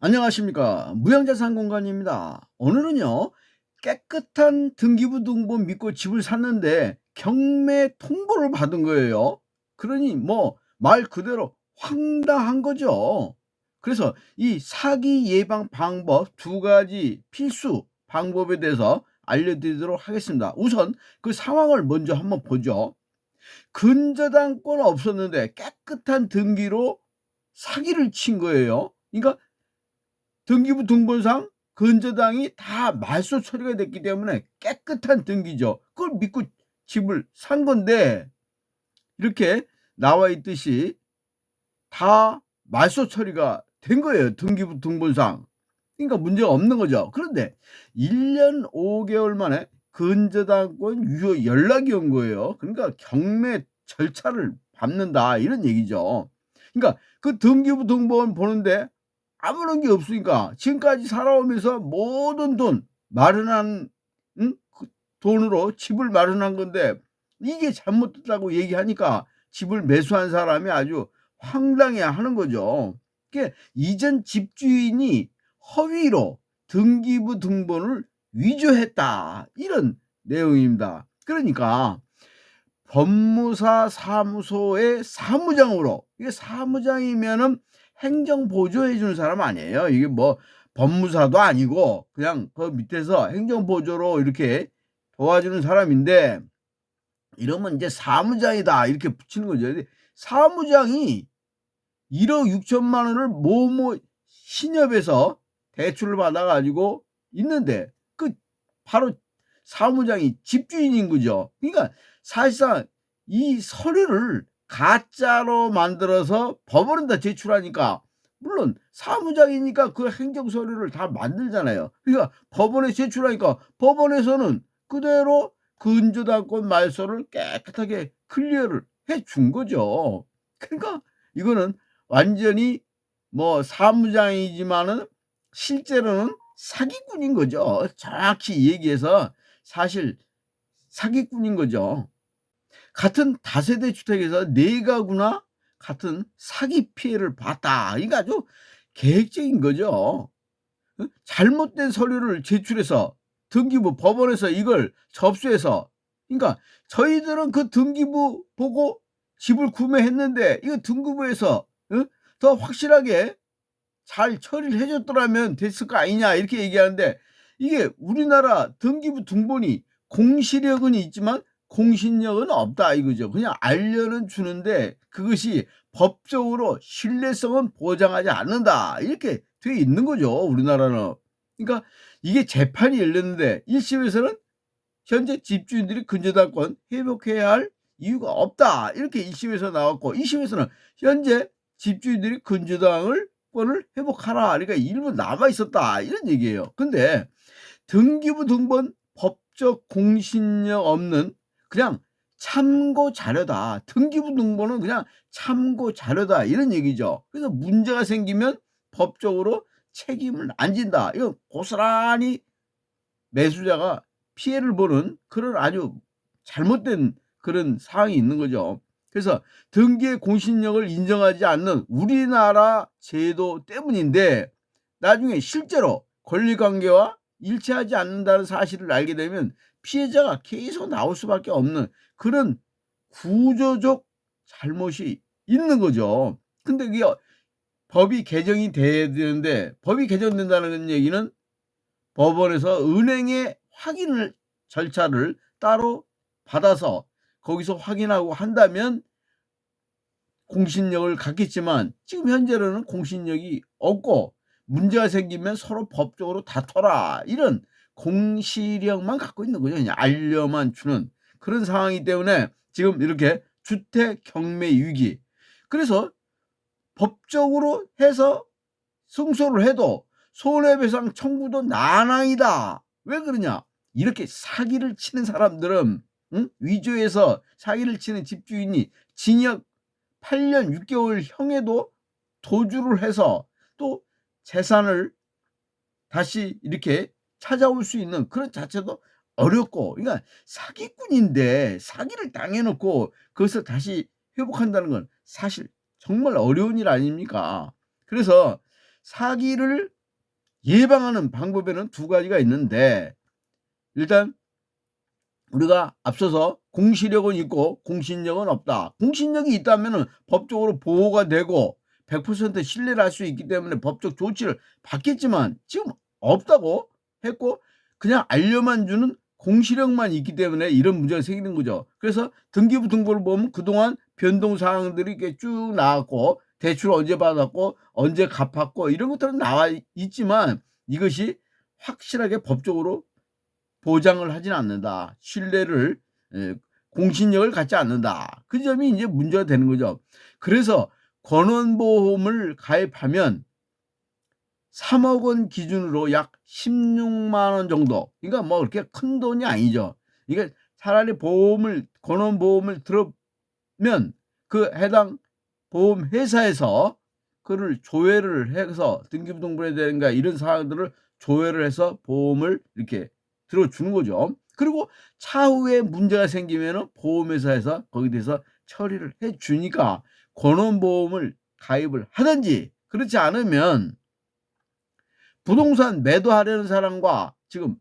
안녕하십니까. 무형자산공간입니다. 오늘은요, 깨끗한 등기부등본 믿고 집을 샀는데 경매 통보를 받은 거예요. 그러니 뭐 말 그대로 황당한 거죠. 그래서 이 사기 예방 방법 두 가지 필수 방법에 대해서 알려드리도록 하겠습니다. 우선 그 상황을 먼저 한번 보죠. 근저당권 없었는데 깨끗한 등기로 사기를 친 거예요. 그러니까 등기부 등본상 근저당이 다 말소 처리가 됐기 때문에 깨끗한 등기죠. 그걸 믿고 집을 산 건데 이렇게 나와 있듯이 다 말소 처리가 된 거예요, 등기부 등본상. 그러니까 문제가 없는 거죠. 그런데 1년 5 개월 만에 근저당권 유효 연락이 온 거예요. 그러니까 경매 절차를 밟는다 이런 얘기죠. 그러니까 그 등기부 등본 보는데 아무런 게 없으니까 지금까지 살아오면서 모든 돈 마련한 그 돈으로 집을 마련한 건데 이게 잘못됐다고 얘기하니까 집을 매수한 사람이 아주 황당해하는 거죠. 그게 이전 집주인이 허위로 등기부 등본을 위조했다 이런 내용입니다. 그러니까 법무사 사무소의 사무장으로, 이게 사무장이면은 행정 보조해 주는 사람 아니에요. 이게 뭐 법무사도 아니고 그냥 그 밑에서 행정 보조로 이렇게 도와주는 사람인데 이러면 인제 사무장이다 이렇게 붙이는 거죠. 근데 사무장이 1억 6천만 원을某某신협에서 대출을 받아 가지고 있는데 그 바로 사무장이 집주인인 거죠. 그러니까 사실상 이 서류를 가짜로 만들어서 법원에다 제출하니까 물론 사무장이니까 그 행정 서류를 다 만들잖아요. 그러니까 법원에 제출하니까 법원에서는 그대로 근저당권 말소를 깨끗하게 클리어를 해준 거죠. 그러니까 이거는 완전히 뭐 사무장이지만은 실제로는 사기꾼인 거죠. 정확히 얘기해서 사실 사기꾼인 거죠. 같은 다세대 주택에서 4 가구나 같은 사기 피해를 봤다. 이거 아주 계획적인 거죠. 잘못된 서류를 제출해서 등기부 법원에서 이걸 접수해서, 그러니까 저희들은 그 등기부 보고 집을 구매했는데 이거 등기부에서 더 확실하게 잘 처리를 해 줬더라면 됐을 거 아니냐 이렇게 얘기하는데 이게 우리나라 등기부 등본이 공시력은 있지만 공신력은 없다 이거죠. 그냥 알려는 주는데 그것이 법적으로 신뢰성은 보장하지 않는다 이렇게 돼 있는 거죠, 우리나라는. 그러니까 이게 재판이 열렸는데 1 심에서는 현재 집주인들이 근저당권 회복해야 할 이유가 없다 이렇게 1 심에서 나왔고 2 심에서는 현재 집주인들이 근저당을 권을 회복하라. 그러니까 일부 남아 있었다 이런 얘기예요. 근데 등기부 등본 법적 공신력 없는 그냥 참고 자료다. 등기부 등본은 그냥 참고 자료다 이런 얘기죠. 그래서 문제가 생기면 법적으로 책임을 안 진다. 이거 고스란히 매수자가 피해를 보는 그런 아주 잘못된 그런 사항이 있는 거죠. 그래서 등기의 공신력을 인정하지 않는 우리나라 제도 때문인데 나중에 실제로 권리관계와 일치하지 않는다는 사실을 알게 되면 피해자가 계속 나올 수밖에 없는 그런 구조적 잘못이 있는 거죠. 근데 그게 법이 개정이 돼야 되는데 법이 개정된다는 얘기는 법원에서 은행에 확인을 절차를 따로 받아서 거기서 확인하고 한다면 공신력을 갖겠지만 지금 현재로는 공신력이 없고 문제가 생기면 서로 법적으로 다퉈라 이런 공시력만 갖고 있는 거죠. 그냥 알려만 주는 그런 상황이기 때문에 지금 이렇게 주택 경매 위기, 그래서 법적으로 해서 승소를 해도 손해배상 청구도 난항이다. 왜 그러냐? 이렇게 사기를 치는 사람들은 위조해서 사기를 치는 집주인이 징역 8년 6 개월형에도 도주를 해서 또 재산을 다시 이렇게 찾아올 수 있는 그런 자체도 어렵고, 그러니까 사기꾼인데 사기를 당해 놓고 그것을 다시 회복한다는 건 사실 정말 어려운 일 아닙니까? 그래서 사기를 예방하는 방법에는 두 가지가 있는데, 일단 우리가 앞서서 공시력은 있고 공신력은 없다. 공신력이 있다면은 법적으로 보호가 되고 100% 신뢰를 할 수 있기 때문에 법적 조치를 받겠지만, 지금 없다고 했고 그냥 알려만 주는 공시력만 있기 때문에 이런 문제가 생기는 거죠. 그래서 등기부 등본을 보면 그동안 변동 사항들이 이렇게 쭉 나왔고, 대출 언제 받았고 언제 갚았고 이런 것들은 나와 있지만 이것이 확실하게 법적으로 보장을 하진 않는다. 신뢰를, 공신력을 갖지 않는다. 그 점이 이제 문제가 되는 거죠. 그래서 건원보험을 가입하면 3억 원 기준으로 약 16만 원 정도. 그러니까 뭐 그렇게 큰 돈이 아니죠. 이게 차라리 건원보험을 들으면 그 해당 보험 회사에서 그를 조회를 해서 등기부 등본에 대한가 이런 사항들을 조회를 해서 보험을 이렇게 들어주는 거죠. 그리고 차후에 문제가 생기면은 보험회사에서 거기에 대해서 처리를 해 주니까 건원보험을 가입을 하든지, 그렇지 않으면 부동산 매도하려는 사람과 지금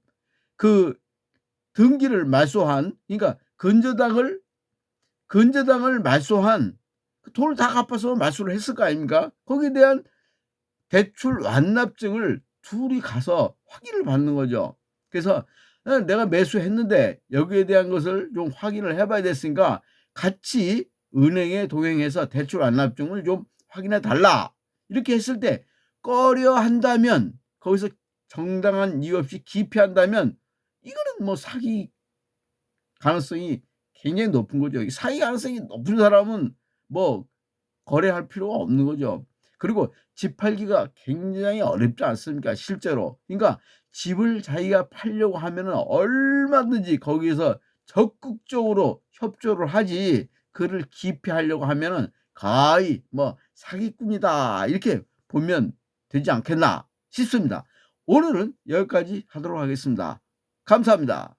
그 등기를 말소한, 그러니까 건저당을 말소한 그 돈을 다 갚아서 말소를 했을 거 아닙니까? 거기에 대한 대출 완납증을 둘이 가서 확인을 받는 거죠. 그래서 내가 매수했는데 여기에 대한 것을 좀 확인을 해 봐야 됐으니까 같이 은행에 동행해서 대출 완납증을 좀 확인해 달라. 이렇게 했을 때 꺼려한다면, 거기서 정당한 이유 없이 기피한다면 이거는 뭐 사기 가능성이 굉장히 높은 거죠. 이 사기 가능성이 높은 사람은 뭐 거래할 필요가 없는 거죠. 그리고 집 팔기가 굉장히 어렵지 않습니까, 실제로. 그러니까 집을 자기가 팔려고 하면은 얼마든지 거기에서 적극적으로 협조를 하지, 그를 기피하려고 하면은 거의 뭐 '사기꾼이다.' 이렇게 보면 되지 않겠나 싶습니다. 오늘은 여기까지 하도록 하겠습니다. 감사합니다.